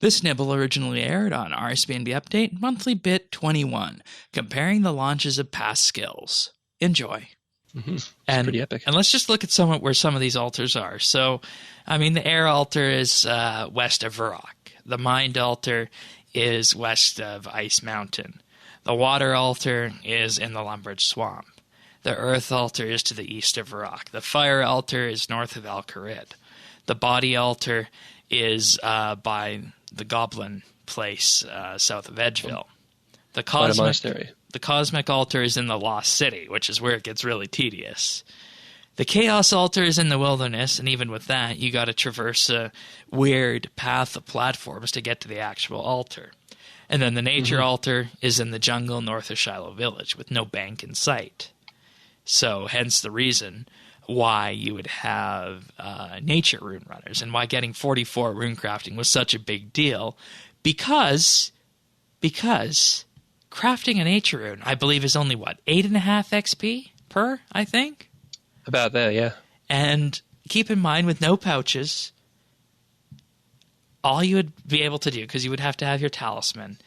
This nibble originally aired on RSBANDB Update Monthly Bit 21, comparing the launches of past skills. Enjoy. It's pretty epic. And let's just look at where some of these altars are. So, I mean, the air altar is west of Varrock. The mind altar is west of Ice Mountain. The water altar is in the Lumbridge Swamp. The earth altar is to the east of Varrock. The fire altar is north of Al-Kharid. The body altar is by the Goblin place south of Edgeville. The cosmic altar is in the Lost City, which is where it gets really tedious. The chaos altar is in the wilderness, and even with that, you got to traverse a weird path of platforms to get to the actual altar. And then the nature altar is in the jungle north of Shiloh Village, with no bank in sight. So, hence the reason why you would have nature rune runners, and why getting 44 runecrafting was such a big deal, because crafting a nature rune, I believe, is only, 8.5 XP per, I think? About that, yeah. And keep in mind, with no pouches, all you would be able to do, because you would have to have your talisman,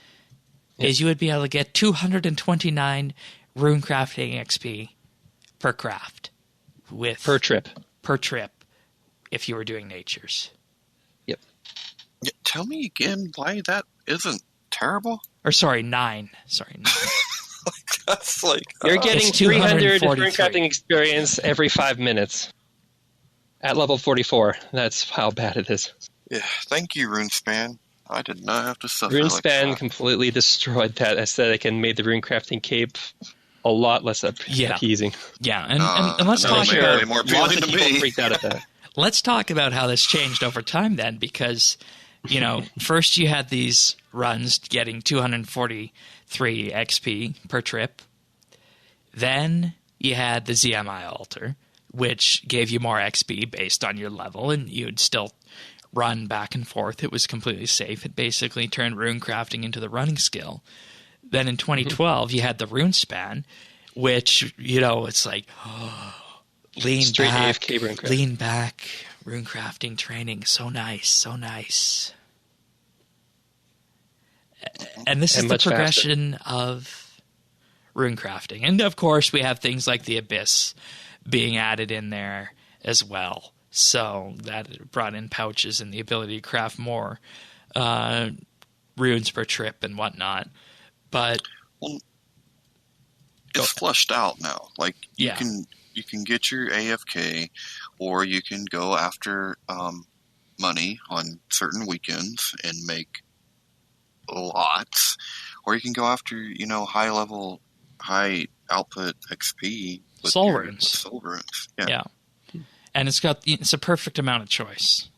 is you would be able to get 229 runecrafting XP per craft. Per trip, if you were doing natures. Yep. Yeah, tell me again why that isn't terrible? Or sorry, 9. That's like... You're getting 300 runecrafting experience every 5 minutes. At level 44. That's how bad it is. Yeah, thank you, RuneSpan. I did not have to suffer RuneSpan completely destroyed that aesthetic and made the runecrafting cape a lot less appeasing. Yeah, and let's talk about... more appealing to me. Freaked out at that. Let's talk about how this changed over time then, because... first you had these runs getting 243 XP per trip. Then you had the ZMI altar, which gave you more XP based on your level, and you'd still run back and forth. It was completely safe. It basically turned runecrafting into the running skill. Then in 2012, you had the RuneSpan, which, it's like, lean back, runecrafting training, so nice. And this is the progression of runecrafting. And of course, we have things like the Abyss being added in there as well. So that brought in pouches and the ability to craft more runes per trip and whatnot. But it's flushed out now. Like you can get your AFK, or you can go after money on certain weekends and make lots, or you can go after high output XP with soul runes. Soul runes. Yeah. And it's a perfect amount of choice.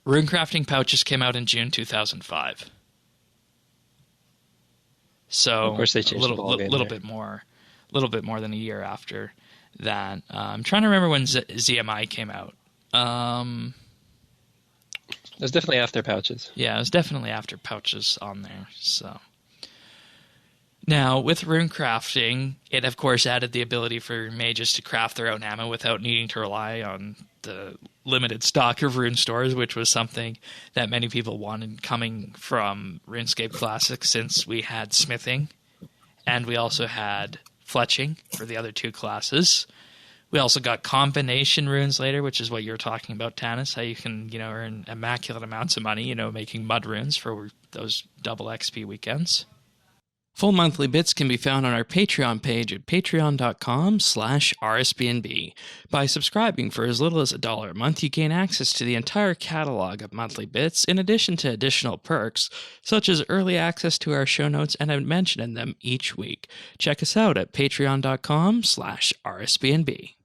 Runecrafting pouches came out in June 2005. So of course they changed a little bit more than a year after that. I'm trying to remember when ZMI came out. It was definitely after pouches. Yeah, it was definitely after pouches on there. So now with runecrafting, it of course added the ability for mages to craft their own ammo without needing to rely on the limited stock of rune stores, which was something that many people wanted coming from RuneScape Classic, since we had smithing and we also had fletching for the other two classes. We also got combination runes later, which is what you're talking about, Tanis, how you can, earn immaculate amounts of money, making mud runes for those double XP weekends. Full monthly bits can be found on our Patreon page at patreon.com/RSBNB. By subscribing for as little as $1 a month, you gain access to the entire catalog of monthly bits, in addition to additional perks, such as early access to our show notes and a mention in them each week. Check us out at patreon.com/RSBNB.